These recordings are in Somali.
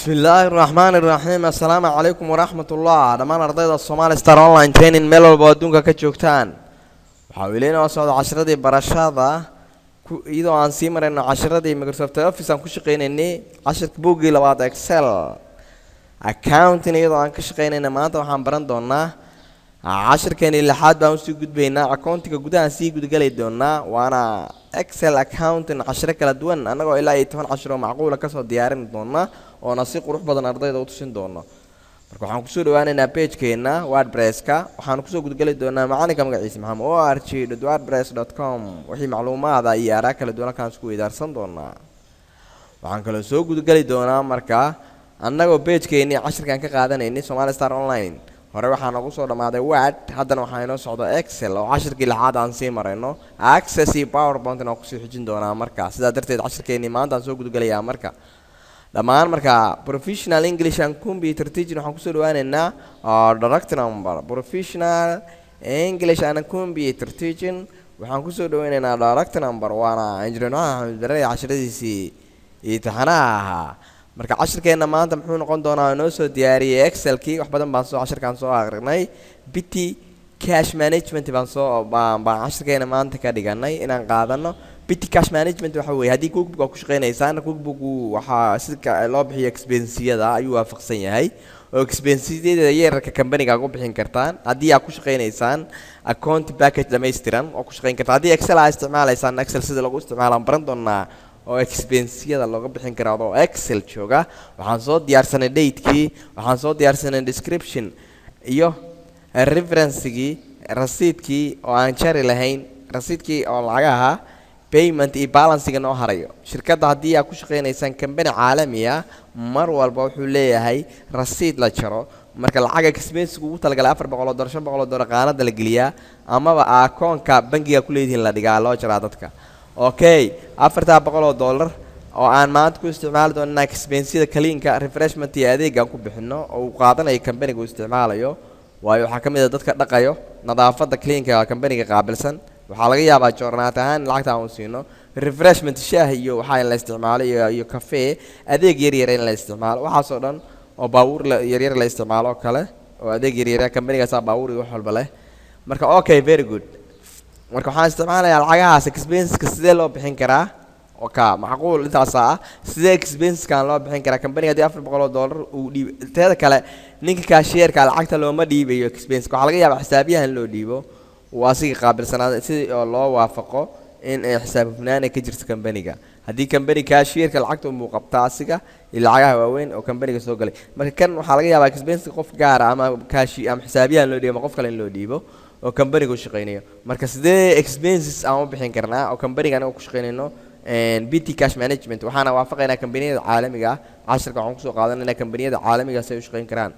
بسم الله الرحمن الرحيم السلام عليكم ورحمة الله دمان ardayda Somali Star Online Training meel walba adduunka ka joogtaan waxa weeyleen oo socdo casharadii barashada iyadoo aan sii marayno casharadii Microsoft Office aan ku shaqeynay casharka buuggii labaad Excel accounting iyadoo aan ka shaqeynayna maanta waxaan baran doonaa casharkeeni lixaad baan soo gudbaynaa accounting gudaha sii gudgalay doonaa waana Excel accounting casharo kala duwan anagoo ilaa 10 casharo macquul ah ka soo diyaarin doonaa oo nasi qurux badan ardayda u tusin doono marka waxaan ku soo dhawaanaynaa page-keena WordPress-ka waxaan ku soo gudgali doonaa macalinka magaciisa maxamed org.wordpress.com wixii macluumaad iyo araa kala duwan kan isku weydaarsan doonaa waxaan kala soo gudgali doonaa marka annagoo page-keeni casharkan ka qaadanaynay Somali Star Online hore waxaan ugu soo dhamaaday Word haddana waxaan inoo socdo Excel oo casharkii lixaad aan sii marayno Access iyo PowerPoint aan ku soo xijin doonaa marka sidaa darteed casharkeeni maanta aan soo gudgalayaa marka dhamaan marka professional English and computer teaching waxaan ku soo dhawaanaynaa direct number professional English and computer teaching waxaan ku soo dhawaynaynaa direct number waana injineer Maxamed Bare casharadiisii imtixaanaha marka casharkeena maanta muxuu noqon doonaa inoo soo diyaariyay Excel-kii wax badan baan soo casharkan soo aqrinay Petty cash management baan casharkeena maanta ka dhiganay inaan qaadano Petty cash management waxa weeye hadii cookbook ku shaqeynaysan cookbook waxa sida loo bixiyo expense-yada ayuu waafaqsan yahay oo expense-yada yararka company-ga ugu bixin kartaan hadii aad ku shaqeynaysan account package dhameystiran oo ku shaqeyn kartaa hadii Excel aad isticmaalaysan Excel sida lagu isticmaalo baran doonaa oo expense-yada looga bixin karo oo Excel jooga waxaan soo diyaarsanay date-kii waxaan soo diyaarsanay description iyo reference-kii receipt-kii oo aan jari lahayn receipt-kii oo lacagaha payment iyo balance-ga noo harayo shirkadda hadii aad ku shaqeynaysan company caalami ah mar walba wuxuu leeyahay receipt la jaro marka lacag expense-gu ugu talagalay $400 $500 qaanada la geliyaa amaba akoonka bangiga ku leeyihiin la dhigaa loo jaraa dadka okay $400 oo aan maanta ku isticmaali doonaa expense-yada kaliinka refreshment iyo adeega ku bixino oo qaadanayo company-gu isticmaalayo waayo waxa kamid ah dadka dhaqayo nadaafada kaliinka company-ga qaabilsan waxa laga yaabaa joornaat ahaan lacagta aan siino refreshment shaah iyo waxa la isticmaalo iyo cafe adeeg yar yar in la isticmaalo waxa soo dhan oo baabuur yar yar la isticmaalo kale oo adeeg yar yar company-ga saa baabuur iyo wax walba leh marka okay very good marka waxaan isticmaalayaa lacagahaas expense-ka sidee loo bixin karaa oo ka macquul intaas ah sidee expense-kan loo bixin karaa company-ga hadii $400 uu dhiib teeda kale ninka cashier-ka lacagta looma dhiibayo expense-ka waxa laga yaabaa xisaabiyahan loo dhiibo waasiga qaabilsanaada sidii loo waafaqo in ay xisaab hufnaan ka jirto company-ga hadii company cashier-ka lacagta uu qabta asiga lacagaha waaweyn oo company-ga soo galay marka kan waxa laga yaabaa expense qof gaar ah ama cashier ama xisaabiyahan loo dhiibo qof kale in loo dhiibo oo company-gu shaqeynayo marka sidee expenses aan u bixin karnaa oo company-ga anagu ku shaqeynayno Petty cash management waxaana waafaqaynaa company-yada caalamiga ah casharka waxaan ku soo qaadanaynaa company-yada caalamiga si ay u shaqeyn karaan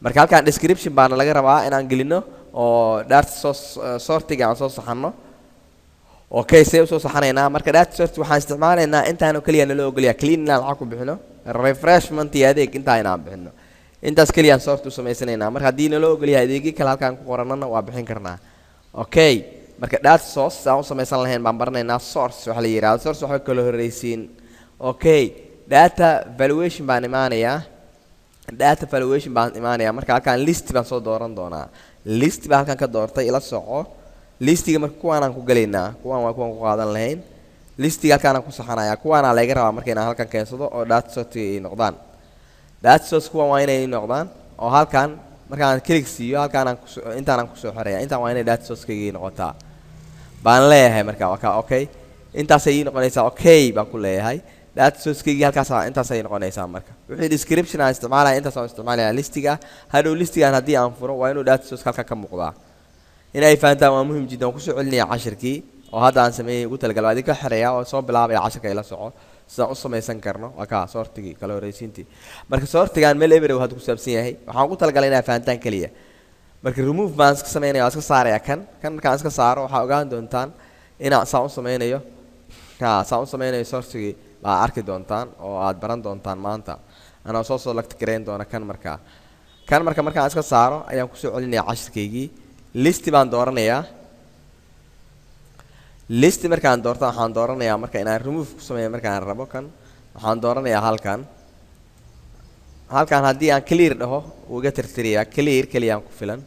marka halkaan description baan laga rabaa inaan gelino oo data sorting aan soo saxano okay say soo saxanaynaa marka data sort waxaan isticmaalaynaa intaan kaliya nala ogoliyaa clean inaan lacag ku bixino refreshment iyo adeeg intaan bixino intaas kaliya sort u sameysanaynaa marka hadii nala ogoliyaa adeegi kale halkaan ku qoranana waa bixin karnaa okay marka data source aan u sameysan lahayn baan baranaynaa source waxa la yiraahdo source waxa kala horeysiin okay data valuation baan imaanayaa data valuation baan imaanayaa marka halkaan list baan soo dooran doonaa list baan halkaan ka doortay ila soco listiga marka kuwaan aan ku galeynaa kuwaan waa kuwaan ku qaadan lahayn listiga halkaan aan ku saxanayaa kuwaan aan laga rabaa marka inaan halkaan keensado oo data source ay noqdaan data source kuwaan waa inay noqdaan oo halkaan markaan click siiyo halkaan aan intaan aan ku soo xareeyaa intaan waa inay data source-kayga noqotaa baan leeyahay marka waa okay intaas ay noqonaysaa okay baan ku leeyahay data source-kayga halkaas intaas ay noqonaysaa marka wixii description aan isticmaalaya intaas aan isticmaalaya listiga hadhow listigan hadii aan furo waa inuu data source halka ka muuqdaa inay fahantaan waa muhiim jiddan ku soo celinaya casharkii oo hadda aan sameeyay ugu talagalay adii ka xareeyaa oo soo bilaabaya casharka ila soco sidaan u sameysan karno waa ka sortigi kala horeysiintii marka sortigan meel eber waxa ku saabsan yahay waxaan ugu talagalay inay fahantaan kaliya marka remove baan iska sameeynaya iska saaraya kan markaan iska saaro waxa ogaan doontaan inaan saan u sameynayo saan u sameynayo sortigi baa arki doontaan oo aad baran doontaan maanta ana soo select gareyn doona kan markaan iska saaro ayaan ku soo celinayaa casharkaygii list baan dooranayaa list markaan doorto waxaan dooranayaa marka inaan remove ku sameeyo markaan rabo kan waxaan dooranayaa halkan halkan haddii aan clear dhaho wuu iga tirtiriyaa clear keliyaan ku filan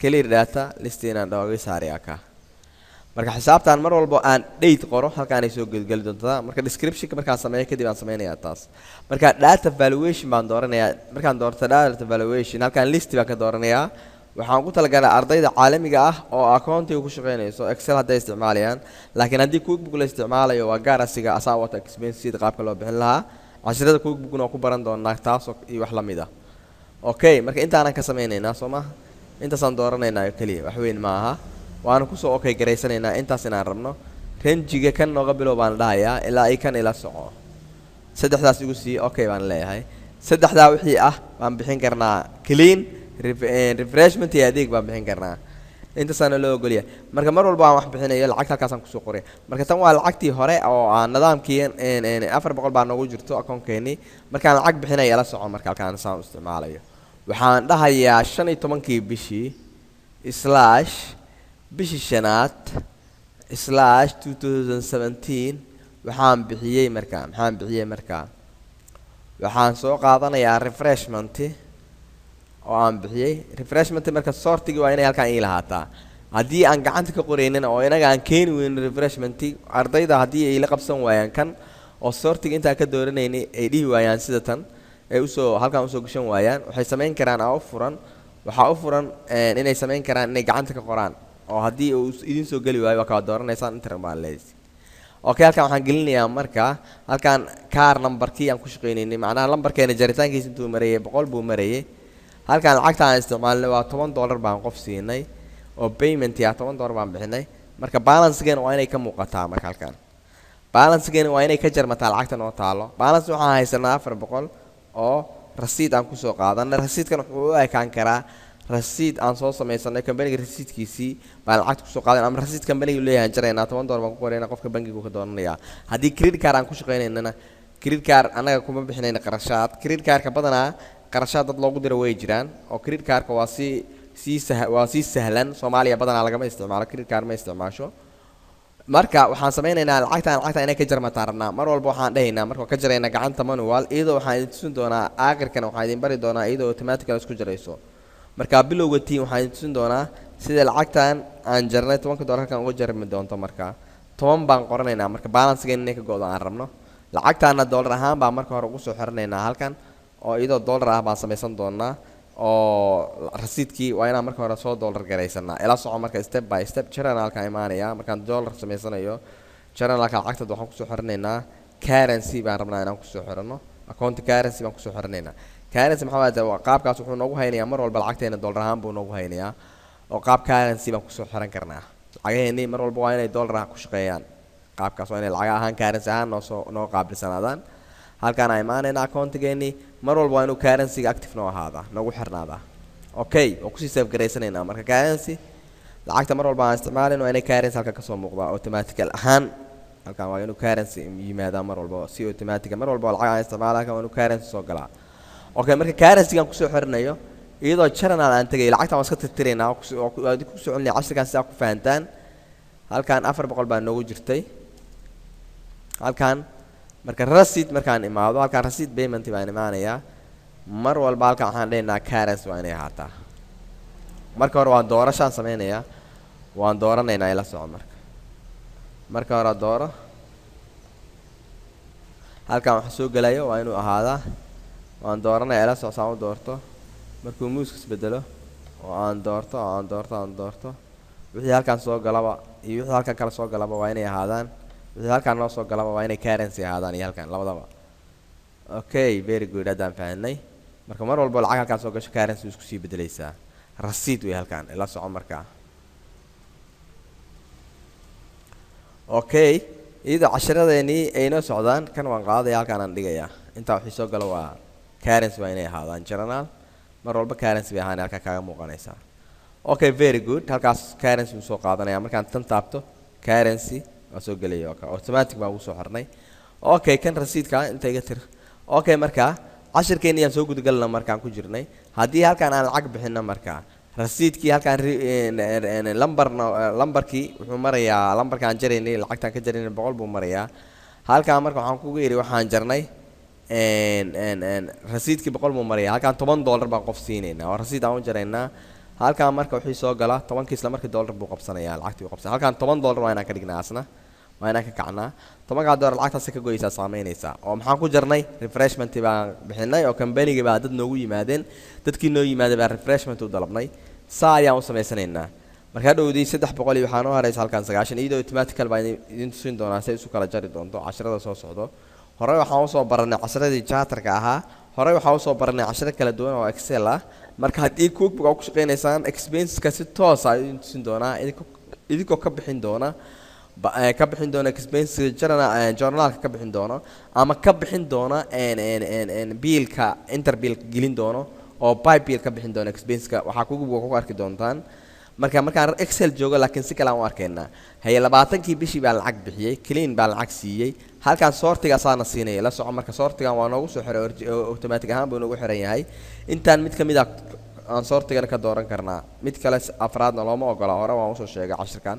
clear data list inaan dhaho iga saariyaa ka marka xisaabtan mar walba aan date qoro halkaan ay soo gelgeli doontaa marka description ka markaan sameeyo kadib aan sameynayaa taas marka data valuation baan dooranayaa markaan doorto data valuation halkaan list baan ka dooranayaa waxaan ku talagalay ardayda caalamiga ah oo accountiga ku shaqeynayso excel hadday isticmaalayaan laakiin haddii QuickBook la isticmaalayo waa gaar asiga asaa wata expense sheet qaabka loo bixin lahaa casharada QuickBook oo ku baran doonaa taas iyo wax la mid ah okay marka intaanan ka sameynaynaa soo ma intaasaan dooranaynaa kaliya wax weyn ma aha waana ku soo okay gareysanaynaa intaas inaan rabno range-ga kan nooga bilow baan dhahayaa ilaa ay kan ila soco saddexdaas igu sii okay baan leeyahay saddexdaa wixii ah baan bixin karnaa clean refreshment iyo adeeg baan bixin karnaa intaasana loo ogolyahay marka mar walba aan wax bixinayo lacag halkaasaan kusoo qoray marka tan waa lacagtii hore oo aan nidaamkii 400 baa noogu jirto akoonkeennii markaan lacag bixinayo la soco marka halkaan saan u isticmaalayo waxaan dhahayaa 15kii bishii slash bishii shanaad slash 2017 waxaan bixiyey markaa waxaan soo qaadanayaa refreshment oo aan bixiyey refreshment marka sortigi waa inay halkaan ii lahaataa haddii aan gacanta ka qoreynin oo inaga aan keeni weyn refreshment ardayda haddii ay la qabsan waayaan kan oo sortiga intaa ka dooranayni ay dhihi waayaan sida tan ay usoo halkaan usoo gashan waayaan waxay samayn karaan waxaa u furan inay samayn karaan inay gacanta ka qoraan oo haddii uu idin soo geli waayo waa ka dooranaysaan inter baa leeyahay okay halkaan waxaan gelinayaa marka halkaan car numberkii aan ku shaqeynaynay macnaha lambarkeena jaritaankiisa intuu marayay 100 buu marayay halkaan lacagta aan isticmaalnay waa $10 baan qof siinay oo payment ya $10 baan bixinay marka balance-geena waa inay ka muuqataa marka halkaan balance-geena waa inay ka jarmataa lacagta noo taalo balance waxaan haysanaa 400 oo rasiid aan ku soo qaadanay rasiidkan wuxuu u ekaan karaa rasiid aan soo samaysanay company rasiidkiisii baan lacag ku soo qaadan ama rasiid company leeyahay jareena $10 baan ku qoreynaa qofka bangiga ka doonanayaa haddii credit card aan ku shaqeynayna credit card anaga kuma bixinayna qarashaad credit card ka badanaa qarashaad dad loogu diro way jiraan oo credit card waa si sahlan Soomaaliya badanaa laga isticmaalo credit card ma isticmaasho marka waxaan sameynaynaa lacagta inay ka jarmataa rabnaa mar walba waxaan dhahaynaa marka ka jarayna gacanta manual iyadoo waxaan idin tusin doonaa aakhirkan waxaan idin bari doonaa iyadoo automatically isku jarayso marka bilowga tii waxaan idin tusin doonaa sida lacagtan aan jarnay $10 kan uga jarmi doonto marka 10 baan qoranaynaa marka balance-geena inay ka go'do aan rabno lacagtaana dollar ahaan baan marka hore ugu soo xirnaynaa halkan oo iyadoo dollar ah baan samaysan doonaa oo rasiidkii waa inaan marka hore soo dollar garaysanaa ila soco marka step by step channelka imaanaya markaan dollar samaysanayo channelka lacagta waxaan ku soo xirnaynaa currency baan rabnaa inaan ku soo xirno account currency baan ku soo xirnaynaa currency maxaa waaye qaabkaas wuxuu noogu haynayaa mar walba lacagteena dollar ahaan buu noogu haynayaa oo qaab currency baan ku soo xiran karnaa lacagaheennii mar walba waa inay dollar ah ku shaqeeyaan qaabkaas waa inay lacag ahaan currency ahaan noo qaabilsanaadaan halkaan ay imaanayna account-geennii mar walba waa inuu currency-ga active noo ahaadaa noogu xirnaadaa okay oo kusii save garaysanaynaa marka currency lacagta mar walba aan isticmaalin waa inay currency halka ka soo muuqdaa automatical ahaan halkaan waa inuu currency yimaadaa mar walba si automatic mar walba lacag aan isticmaalo halkaan waa inuu currency soo galaa okay marka currency-gaan ku soo xirnayo iyadoo channel aan tagay lacagta waan iska tirtiraynaa oo ku soo celinay casharkan si aad ku fahantaan halkaan 400 baa noogu jirtay halkaan marka rasiid markaan imaado halkaan rasiid payment baan imaanayaa mar walba halkaan waxaan dhaynaa currency waa inay ahaataa marka hore waan doorashaan sameynayaa waan dooranaynaa ila soco marka hore dooro halkaan waxa soo galayo waa inuu ahaadaa waan dooranayaa ila soco saan u doorto markuu muuska isbedelo oo aan doorto wixii halkaan soo galaba iyo wixii halkaan kala soo galaba waa inay ahaadaan wixii halkaan noo soo galaba waa inay currency ahaadaan iyo halkaan labadaba okay very good hadaan fahanay marka mar walba lacag halkaan soo gasho currency isku sii bedelaysaa rasiid way halkaan ila soco markaa okay iyadoo casharadeennii ay noo socdaan kan waan qaadaya halkaan aan dhigayaa intaa wixii soo galo waa currency waa inay ahaadaan journal mar walba currency bay ahaan halka kaaga muuqanaysaa okay very good halkaas currency soo qaadanaya markaan tan taabto currency waa soo galaya oo automatic baa ugu soo xirnay okay kan rasiidka inta iga tir okay marka cashirkeena aan soo gudgalna markaan ku jirnay haddii halkaan aan lacag bixino marka rasiidkii halkaan lambarkii wuxuu marayaa lambarkaan jaraynay lacagtaan ka jaraynay 100 buu marayaa halkaan marka waxaan kugu yiri waxaan jarnay ان rasiidkii 100 muu maraya halkaan $10 baan qof siinayna oo rasiid aan u jaraynaa halkaan marka wixii soo gala 10 isla markii dollar buu qabsanayaa lacagtii uu qabsan halkaan $10 waa inaan ka dhignaa asna waa inaan ka kacnaa $10 lacagtaas ka goyaysaa saameynaysa oo maxaan ku jarnay refreshment baan bixinay oo company-ga baa dad noogu yimaadeen dadkii noo yimaaday baa refreshment u dalabnay saa ayaan u sameysanaynaa marka dhowdii 300 waxaan u haraysa halkaan 90 iyadoo automatical baa idin tusin doonaa si ay isu kala jari doonto casharada soo socdo hore waxaan u soo baranay casharadii charterka ahaa hore waxaan u soo baranay casharo kala duwan oo Excel ah marka haddii cookbook aad ku shaqeynaysaan expenses-ka si toos ah idin tusin doonaa idinkoo ka bixin doona expenses journal-ka ka bixin doono ama ka bixin doona biilka interbill gelin doono oo by bill ka bixin doona expenses-ka waxa ku arki doontaan markaan Excel joogo laakiin si kale aan u arkaynaa hay 20kii bishii baa lacag bixiyay clean baa lacag siiyay halkaan sortiga saana siinay la soco marka sortigan waa noogu soo xiray automatic ahaan buu noogu xiran yahay intaan mid kamid ah aan sortigan ka dooran karnaa mid kale afraadna looma ogola hore waan u soo sheegay casharkan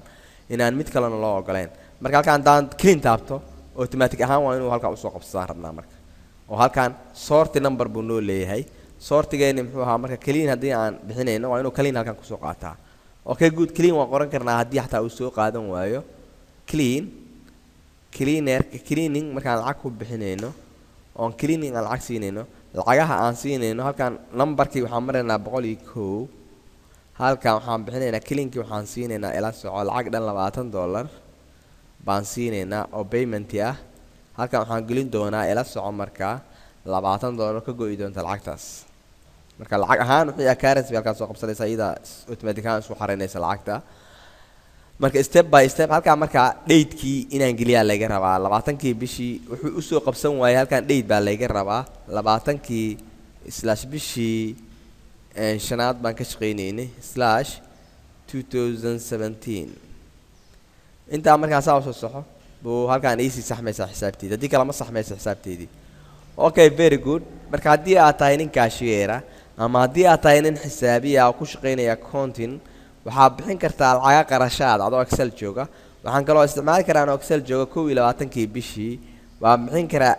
inaan mid kale loo ogoleen marka halkaan daan clean taabto automatic ahaan waa inuu halka u soo qabsadaan rabnaa marka oo halkaan sorti number buu noo leeyahay sortigeeni muxuu ahaa marka clean hadii aan bixinayno waa inuu clean halkaan ku soo qaataa okay good clean waan qoran karnaa hadii xataa uu soo qaadan waayo cleaning markaan lacag ku bixinayno oo cleaning aan lacag siinayno lacagaha aan siinayno halkaan numberkii waxaan maraynaa 101 halkaan waxaan bixinaynaa cleankii waxaan siinaynaa ila soco lacag dhan $20 baan siinaynaa oo payment ah halkaan waxaan gelin doonaa ila soco marka $20 ka go'i doonta lacagtaas marka lacag ahaan wixii currency halkaan soo qabsanaysa iyada automatic ahaan isku xareynaysa lacagta marka step by step halkaan marka date-kii inaan geliyaa laga rabaa 20kii bishii wuxuu u soo qabsan waayay halkaan date baa laga rabaa 20kii / bishii shanaad baan ka shaqeynaynay /2017 inta markaa soo saxo buu halkaan easy saxmaysa xisaabteeda hadii kala ma saxmaysa xisaabteedii okay very good marka hadii aad tahay nin cashier ama hadii aad tahay nin xisaabiya oo ku shaqeynaya accounting waxaa bixin kartaa lacag qarashaad adoo Excel jooga waxaan kaloo isticmaali karaa Excel jooga 22kii bishii waan bixin karaa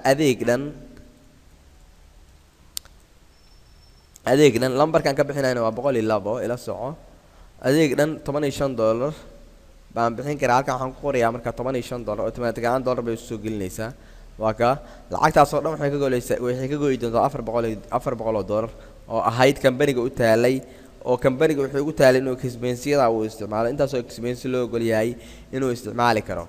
adeegdan lambarkan ka bixinayna waa 102 ila soco adeegdan $15 baan bixin karaa halkaan waxaan ku qorayaa marka $15 automatic aan dollar bay soo gelinaysaa waa ka lacagtaas oo dhan waxay ka go'ay doontaa $400 oo ahayd company-ga u taalay oo company-ga wuxuu ugu taalay inuu expense-yada uu isticmaalo intaas oo expense loo ogol yahay inuu isticmaali karo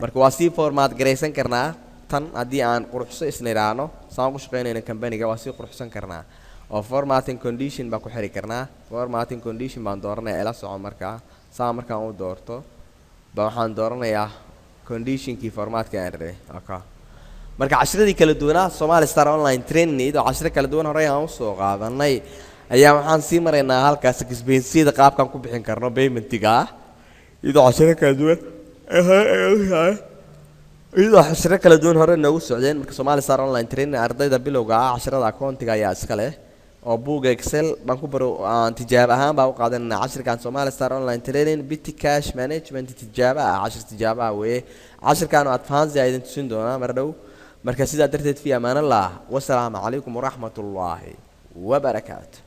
marka waa si format gareysan karnaa tan hadii aan quruxso isniraano saan ku shaqeynayna company-ga waa si quruxsan karnaa oo formatting condition baan ku xiri karnaa formatting condition baan dooranayaa ila soco marka saa markaan u doorto waxaan dooranayaa condition-kii format-ka aan rabay okay marka casharadii kala duwanaa Somali Star Online Training iyo casharo kala duwan hore aan u soo qaadanay ayaa waxaan sii maraynaa halkaas expense-yada qaabkan ku bixin karno payment-iga iyo casharo kala duwan hore noogu socdeen marka Somali Star Online Training ardayda bilowga ah casharada accounting-ga ayaa iska leh oo buug Excel baan ku baro aan tijaabo ahaan baa u qaadanaa casharkan Somali Star Online Training Petty Cash Management tijaabo cashar tijaabo weeye casharkan advance ay idin tusin doonaa mar dhow marka sidaa darteed fi amaan Allah wassalaamu calaykum waraxmatullaahi wabarakaatuh